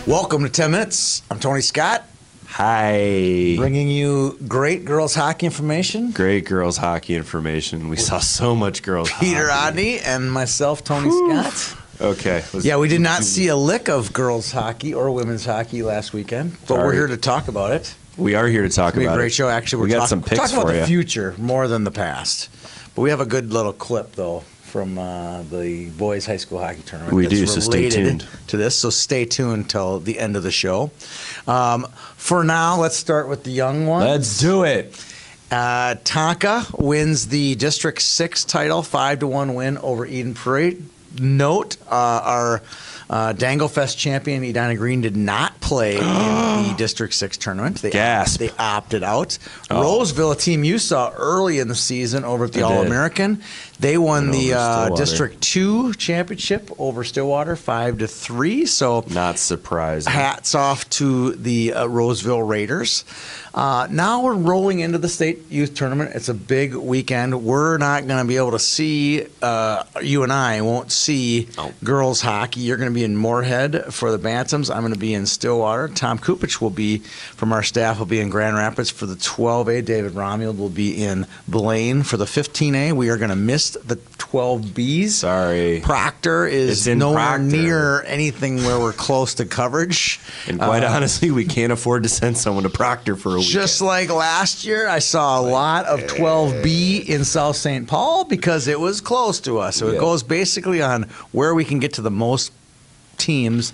Welcome to 10 Minutes. I'm Tony Scott. Hi. Bringing you great girls hockey information. Great girls hockey information. We saw so much girls Peter hockey. Odney and myself, Tony Scott. Okay. Yeah, we did not see a lick of girls hockey or women's hockey last weekend, but we're here to talk about it. We are here to talk It's about a great it. show. Actually, we got some picks talking about for the you. future more than the past. But we have a good little clip, though, from the boys' high school hockey tournament. We that's do, so stay related tuned. to this. So stay tuned till the end of the show. For now, let's start with the young ones. Let's do it. Tonka wins the District 6 title, 5-1 win over Eden Prairie. Note, our Danglefest champion Edina Green did not play in the District 6 tournament. Gasp. They opted out. Oh. Roseville, a team you saw early in the season over at the I did. All-American, they won And the over Stillwater. District 2 championship over Stillwater, 5-3. So Not surprising. hats off to the Roseville Raiders. Now we're rolling into the state youth tournament. It's a big weekend. We're not going to be able to see, you and I won't see girls hockey. You're going to be in Moorhead for the Bantams. I'm going to be in Stillwater. Tom Kupich will be, from our staff, will be in Grand Rapids for the 12A. David Romuald will be in Blaine for the 15A. We are going to miss the 12Bs. Sorry. Proctor is It's in nowhere Proctor. near anything where we're close to coverage. And quite honestly, we can't afford to send someone to Proctor for a weekend. Just like last year, I saw a lot of 12B in South St. Paul because it was close to us. So it Yeah. goes basically on where we can get to the most teams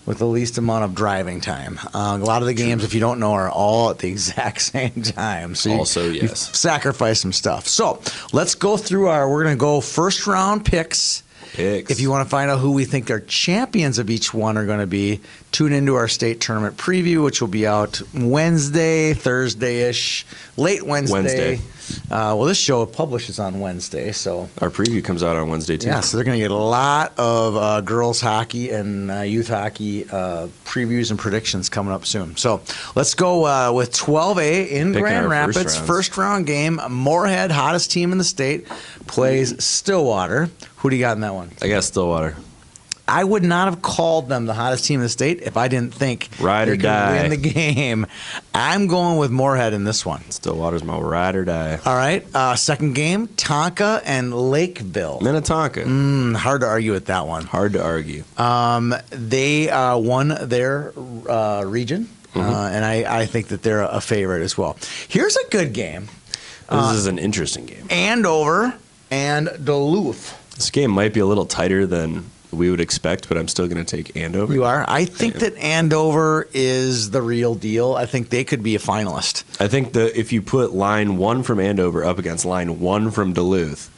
with the least amount of driving time. A lot of the games, if you don't know, are all at the exact same time. So Also, you yes. sacrifice some stuff. So let's go through we're going to go first round picks. If you want to find out who we think our champions of each one are going to be, tune into our state tournament preview, which will be out Wednesday, Thursday-ish, late Wednesday. Well, this show publishes on Wednesday, so Our preview comes out on Wednesday, too. yeah, so they're going to get a lot of girls hockey and youth hockey previews and predictions coming up soon. So let's go with 12A in Picking Grand our first Rapids. rounds. First round game, Moorhead, hottest team in the state, plays Stillwater. Who do you got in that one? I got Stillwater. I would not have called them the hottest team in the state if I didn't think Ride they or could die. win the game. I'm going with Moorhead in this one. Stillwater's my ride or die. All right, second game, Tonka and Lakeville. Minnetonka. Hard to argue with that one. Hard to argue. They won their region, and I think that they're a favorite as well. Here's a good game. This is an interesting game. Andover and Duluth. This game might be a little tighter than we would expect, but I'm still going to take Andover. You are? I think that Andover is the real deal. I think they could be a finalist. I think that if you put line 1 from Andover up against line 1 from Duluth,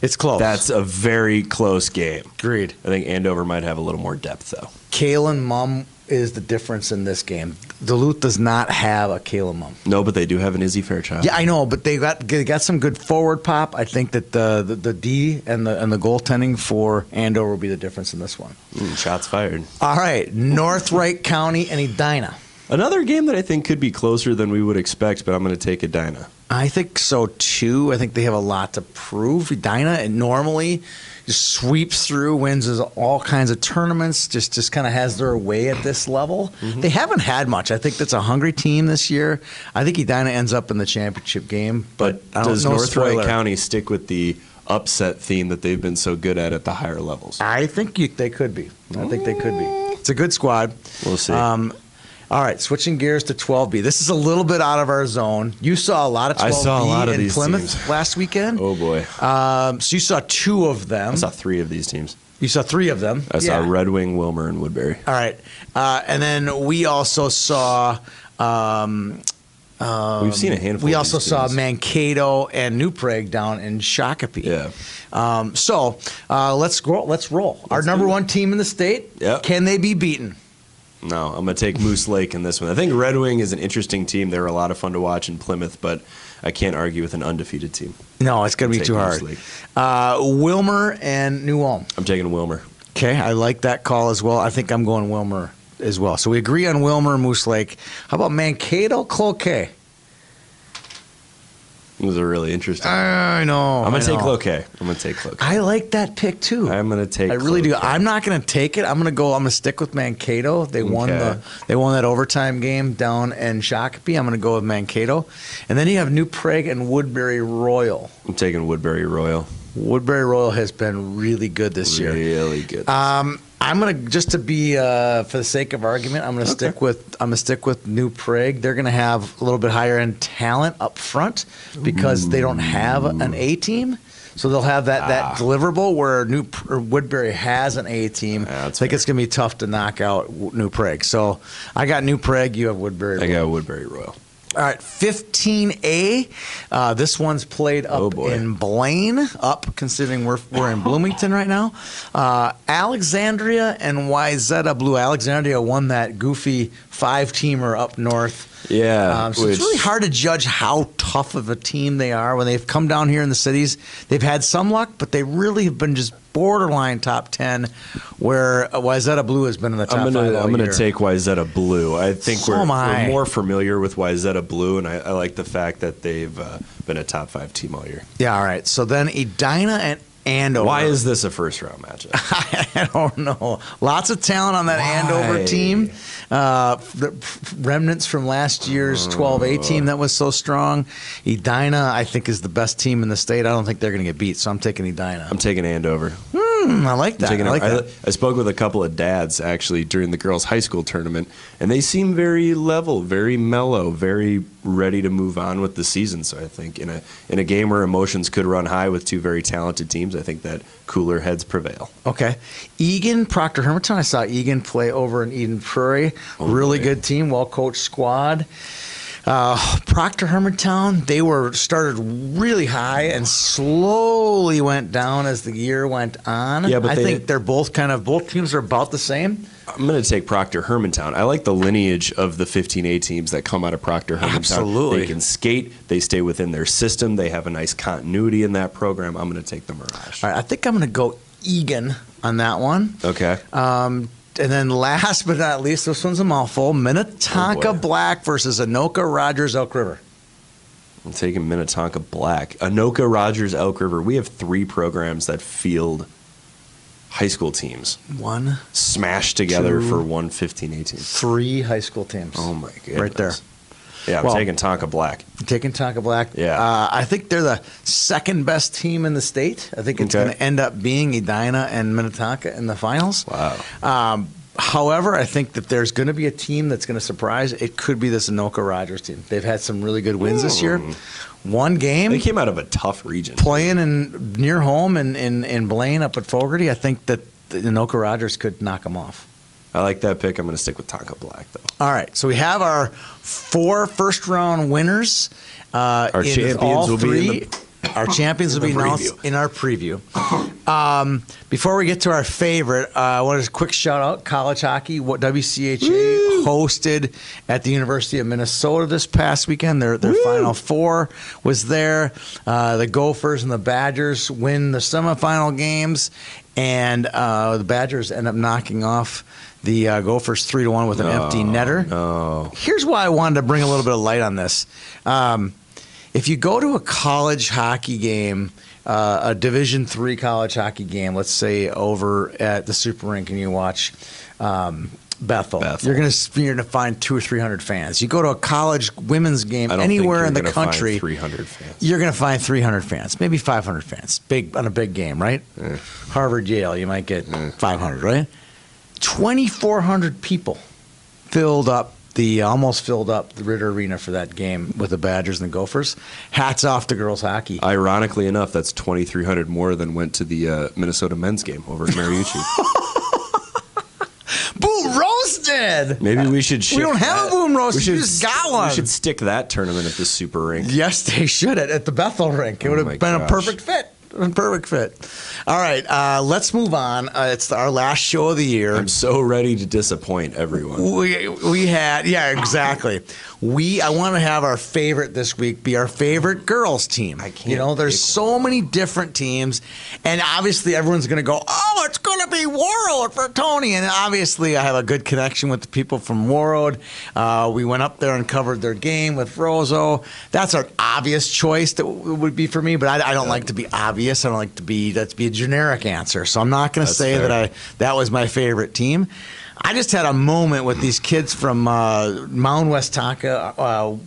It's close. that's a very close game. agreed. I think Andover might have a little more depth, though. Kalen Mum is the difference in this game. Duluth does not have a Kalen Mum. No, but they do have an Izzy Fairchild. Yeah, I know, but they got some good forward pop. I think that the D and the goaltending for Andover will be the difference in this one. Shots fired. All right, North Wright County and Edina. Another game that I think could be closer than we would expect, but I'm going to take Edina. I think so too. I think they have a lot to prove. Edina and normally just sweeps through, wins all kinds of tournaments, just kind of has their way at this level. They haven't had much. I think that's a hungry team this year. I think Edina ends up in the championship game, but I don't Does know. North Wright County stick with the upset theme that they've been so good at the higher levels? I think they could be. I think they could be. It's a good squad. We'll see. All right, switching gears to 12B. This is a little bit out of our zone. You saw a lot of 12B I saw a lot of in these Plymouth teams. last weekend. Oh, boy. So you saw two of them. I saw 3 of these teams. You saw 3 of them. I saw Red Wing, Wilmer, and Woodbury. All right. And then we also saw We've seen a handful we of also these saw teams. Mankato and New Prague down in Shakopee. Yeah. So let's roll. Our number 1 team in the state. Yep. Can they be beaten? No, I'm going to take Moose Lake in this one. I think Red Wing is an interesting team. They were a lot of fun to watch in Plymouth, but I can't argue with an undefeated team. No, it's going to be Take too Moose hard. Lake. Wilmer and New Ulm. I'm taking Wilmer. Okay, I like that call as well. I think I'm going Wilmer as well. So we agree on Wilmer, Moose Lake. How about Mankato, Cloquet? It was a really interesting. I know. I'm gonna take Cloquet. Cloquet. I like that pick too. I'm gonna take. I really do. Cloquet. I'm not gonna take it. I'm gonna stick with Mankato. They won that overtime game down in Shakopee. I'm gonna go with Mankato, and then you have New Prague and Woodbury Royal. I'm taking Woodbury Royal. Woodbury Royal has been really good this year. Really good. I'm gonna just to be for the sake of argument, I'm gonna stick with New Prague. They're gonna have a little bit higher end talent up front because they don't have an A team. So they'll have that deliverable where Woodbury has an A team. I think it's going to be tough to knock out New Prague. So I got New Prague. You have Woodbury. I got Woodbury Royal. All right, 15A. This one's played up in Blaine, considering we're in Bloomington right now. Alexandria and Wayzata Blue. Alexandria won that goofy 5-teamer up north. Yeah. So it's really hard to judge how tough of a team they are when they've come down here in the cities. They've had some luck, but they really have been just borderline top 10, where Wayzata Blue has been in the top 5 all year. I'm going to take Wayzata Blue. I think we're more familiar with Wayzata Blue, and I like the fact that they've been a top 5 team all year. Yeah, all right. So then Edina and Andover. Why is this a first-round matchup? I don't know. Lots of talent on that Andover team. The remnants from last year's 12A team that was so strong. Edina, I think, is the best team in the state. I don't think they're going to get beat, so I'm taking Edina. I'm taking Andover. I like that. I spoke with a couple of dads, actually, during the girls' high school tournament, and they seem very level, very mellow, very ready to move on with the season. So I think in a game where emotions could run high with two very talented teams, I think that cooler heads prevail. Okay. Egan, Proctor Hermantown. I saw Egan play over in Eden Prairie. Really good team, well-coached squad. Proctor Hermantown, they started really high and slowly went down as the year went on. Yeah, but I think they're both teams are about the same. I'm going to take Proctor Hermantown. I like the lineage of the 15A teams that come out of Proctor Hermantown. Absolutely. They can skate. They stay within their system. They have a nice continuity in that program. I'm going to take the Mirage. All right, I think I'm going to go Egan on that one. Okay. And then last but not least, this one's a mouthful, Minnetonka Black versus Anoka Rogers Elk River. I'm taking Minnetonka Black. Anoka Rogers Elk River. We have 3 programs that field high school teams. One. Smashed together for one 15A team. 3 high school teams. Oh, my goodness. Right there. Yeah, I'm taking Tonka Black. Taking Tonka Black. Yeah. I think they're the second best team in the state. I think it's going to end up being Edina and Minnetonka in the finals. Wow. However, I think that there's going to be a team that's going to surprise. It could be this Anoka Rogers team. They've had some really good wins this year. One game. They came out of a tough region. Playing near home in Blaine up at Fogarty. I think that the Anoka Rogers could knock them off. I like that pick. I'm going to stick with Tonka Black, though. All right. So we have our 4 first-round winners. Our champions will be Our champions will be announced in our preview. Before we get to our favorite, I want to quick shout out college hockey. What WCHA hosted at the University of Minnesota this past weekend. Their Final Four was there. The Gophers and the Badgers win the semifinal games, and the Badgers end up knocking off the Gophers 3-1 with an empty netter. No. Here's why I wanted to bring a little bit of light on this. If you go to a college hockey game, a Division III college hockey game, let's say over at the Super Rink, and you watch Bethel. You're going to find 200 or 300 fans. You go to a college women's game anywhere in the country, 300 fans. You're going to find 300 fans, maybe 500 fans. On a big game, right? Harvard, Yale, you might get 500, right? 2,400 people almost filled up the Ritter Arena for that game with the Badgers and the Gophers. Hats off to girls hockey. Ironically enough, that's 2,300 more than went to the Minnesota men's game over at Mariucci. Boom roasted! Maybe we should shift. We don't have a boom roast. We just got one. We should stick that tournament at the Super Rink. Yes, they should at the Bethel Rink. It would have been a perfect fit. Perfect fit. All right, let's move on. It's our last show of the year. I'm so ready to disappoint everyone. We had, yeah, exactly. I want to have our favorite this week be our favorite girls team. I can't You know, there's pick so many different teams, and obviously everyone's going to go, oh, it's going to be Warroad for Tony. And obviously I have a good connection with the people from Warroad. We went up there and covered their game with Roseau. That's an obvious choice that would be for me, but I don't like to be obvious. I don't like to be a generic answer. So I'm not going to say fair. that was my favorite team. I just had a moment with these kids from Mount Westaka, Orono.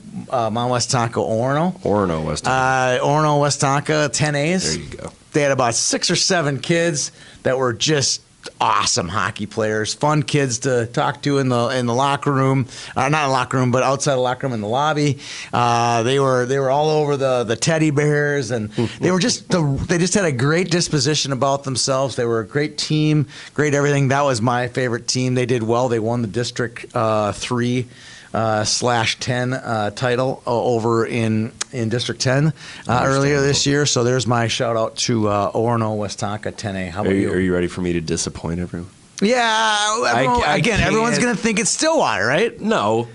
Orono, West. Orono, Westaka, 10As. There you go. They had about 6 or 7 kids that were just awesome hockey players, fun kids to talk to in the locker room, not in the locker room, but outside the locker room in the lobby. They were all over the teddy bears, and they just had a great disposition about themselves. They were a great team, great everything. That was my favorite team. They did well. They won the District 3/10 title over in District 10 earlier this year. So there's my shout out to Orono, Westaka, 10A. How about you? Are you ready for me to disappoint everyone? Yeah. Everyone's can't- going to think it's Stillwater, right? No.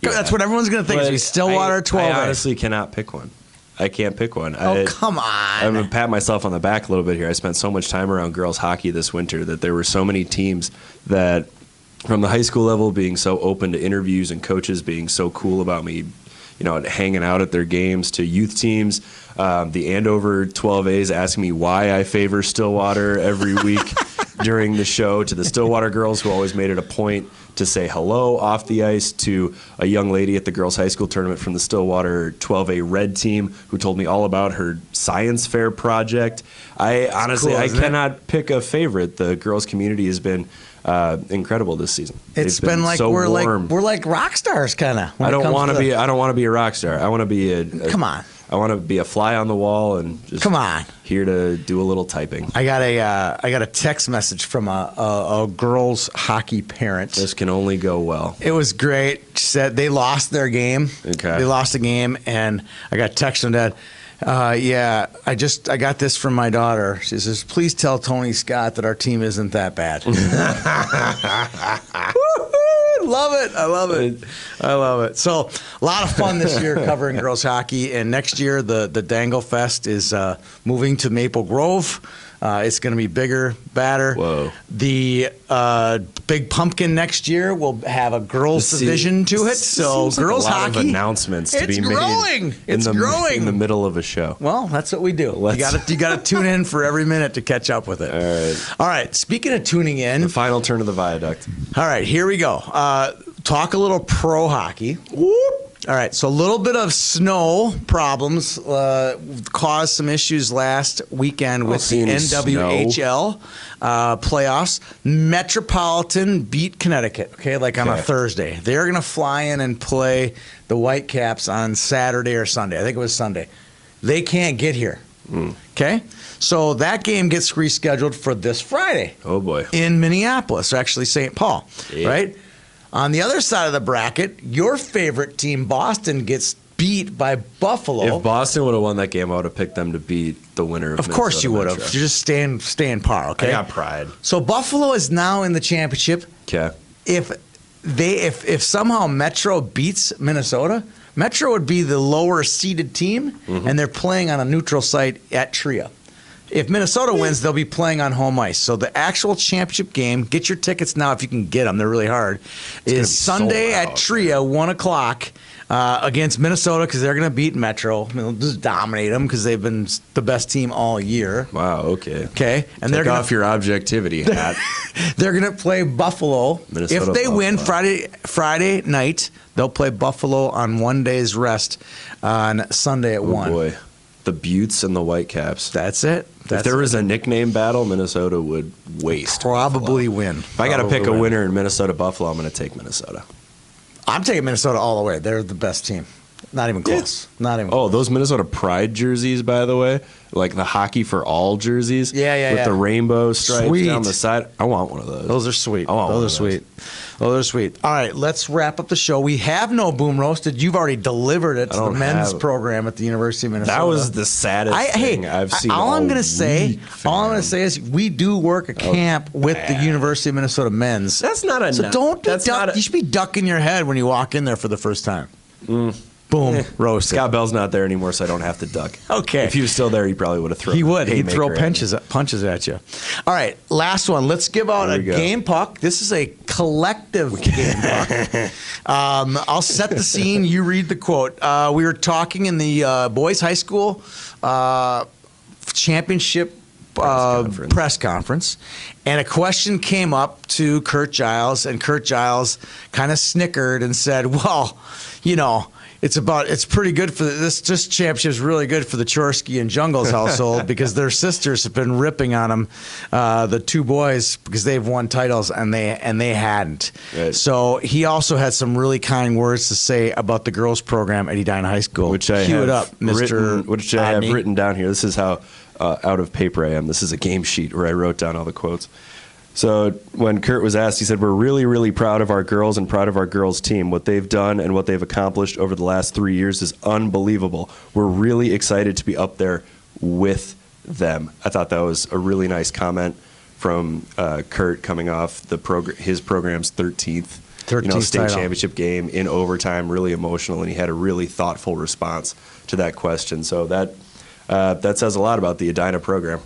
That's what everyone's going to think. It's But gonna be Stillwater 12A. I honestly cannot pick one. I can't pick one. Oh, come on. I'm going to pat myself on the back a little bit here. I spent so much time around girls hockey this winter that there were so many teams that, from the high school level, being so open to interviews and coaches being so cool about me, hanging out at their games, to youth teams, the Andover 12As asking me why I favor Stillwater every week during the show, to the Stillwater girls who always made it a point to say hello off the ice, to a young lady at the girls' high school tournament from the Stillwater 12A Red team who told me all about her science fair project. I honestly, cool, I isn't it? cannot pick a favorite. The girls' community has been incredible this season. It's They've been like so we're warm. like rock stars, kind of. I don't want to be. I don't want to be a rock star. I want to be a. Come on. I want to be a fly on the wall and just Come on. here to do a little typing. I got a text message from a girls hockey parent. This can only go well. It was great. She said they lost their game. Okay. They lost the game, and I got a text from Dad. Yeah, I got this from my daughter. She says, "Please tell Tony Scott that our team isn't that bad." Love it. I love it. I love it. So a lot of fun this year covering girls hockey, and next year the Dangle Fest is moving to Maple Grove. It's going to be bigger, badder. Whoa. The Big Pumpkin next year will have a girls division to it. So Seems like girls a lot hockey. of announcements to It's be made. growing. It's growing. in the middle of a show. Well, that's what we do. You got to tune in for every minute to catch up with it. All right. All right. Speaking of tuning in, The final turn of the viaduct. all right, here we go. Talk a little pro hockey. All right, so a little bit of snow problems caused some issues last weekend with the see any NWHL playoffs. Metropolitan beat Connecticut, like on a Okay. Thursday. They're going to fly in and play the Whitecaps on Saturday or Sunday. I think it was Sunday. They can't get here, okay? So that game gets rescheduled for this Friday Oh boy. in Minneapolis, or actually St. Paul, Yeah. right? On the other side of the bracket, your favorite team, Boston, gets beat by Buffalo. If Boston would have won that game, I would have picked them to beat the winner. Of course Minnesota you would have. Metro. You just stay in par, okay? I got pride. So Buffalo is now in the championship. Okay. If somehow Metro beats Minnesota, Metro would be the lower seeded team, and they're playing on a neutral site at Tria. If Minnesota wins, they'll be playing on home ice. So the actual championship game, get your tickets now if you can get them. They're really hard. gonna be Is Sunday sold at out. Tria, 1 o'clock. Against Minnesota, because they're going to beat Metro. I mean, they'll just dominate them because they've been the best team all year. Wow. Okay. Okay, and Take off your objectivity hat. they're going to play Buffalo. Minnesota, If they win Buffalo. Friday night, they'll play Buffalo on 1 day's rest on Sunday at Oh 1. boy. The Buttes and the Whitecaps. That's it. If there was a nickname battle, Minnesota would waste. probably win. If I got to pick a winner in Minnesota Buffalo, I'm going to take Minnesota. I'm taking Minnesota all the way. They're the best team. Not even close. Not even. Oh, those Minnesota Pride jerseys, by the way, like the Hockey for All jerseys. With the rainbow stripes down the side. I want one of those. Those are sweet. I want one of Those are sweet. Those are sweet. All right, let's wrap up the show. We have no boom roasted. You've already delivered it to the men's program at the University of Minnesota. That was the saddest thing I've seen. All I'm going to say is we do work a camp with the University of Minnesota men's. That's not a. So don't be you should be ducking your head when you walk in there for the first time. Boom, roasted. Scott Bell's not there anymore, so I don't have to duck. Okay. If he was still there, he probably would have thrown. He would. He'd throw punches. punches at you. All right, last one. Let's give out a game puck. This is a collective game puck. I'll set the scene. You read the quote. We were talking in the boys' high school championship press conference, and a question came up to Kurt Giles, and Kurt Giles kind of snickered and said, "Well, you know, it's pretty good for this championship is really good for the Chorsky and Jungles household because their sisters have been ripping on them, the two boys, because they've won titles and they hadn't." Right. So he also had some really kind words to say about the girls program at Edina High School. Which I Cue have it up, Mr. Which I have written down here. This is how out of paper I am. This is a game sheet where I wrote down all the quotes. So when Kurt was asked, he said, "We're really, really proud of our girls and proud of our girls' team. What they've done and what they've accomplished over the last 3 years is unbelievable. We're really excited to be up there with them." I thought that was a really nice comment from Kurt coming off his program's 13th state title. championship game in overtime, really emotional, and he had a really thoughtful response to that question. So that says a lot about the Edina program.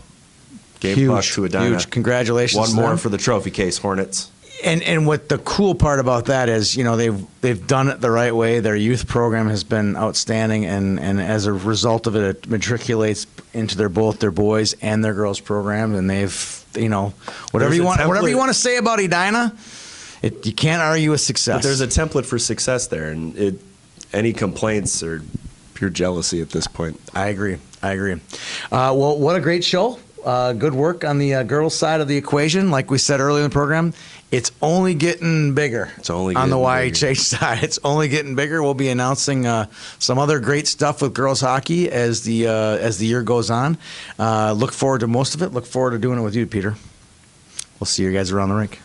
Game puck to Edina. Huge. Congratulations. One to more them. for the trophy case, Hornets. And what the cool part about that is, they've done it the right way. Their youth program has been outstanding, and as a result of it, it matriculates into both their boys and their girls program. And they've, whatever you want to say about Edina, you can't argue with success. But there's a template for success there, and any complaints are pure jealousy at this point. I agree. Well, what a great show. Good work on the girls' side of the equation. Like we said earlier in the program, it's only getting bigger. On the YHH side. It's only getting bigger. We'll be announcing some other great stuff with girls hockey as the year goes on. Look forward to most of it. Look forward to doing it with you, Peter. We'll see you guys around the rink.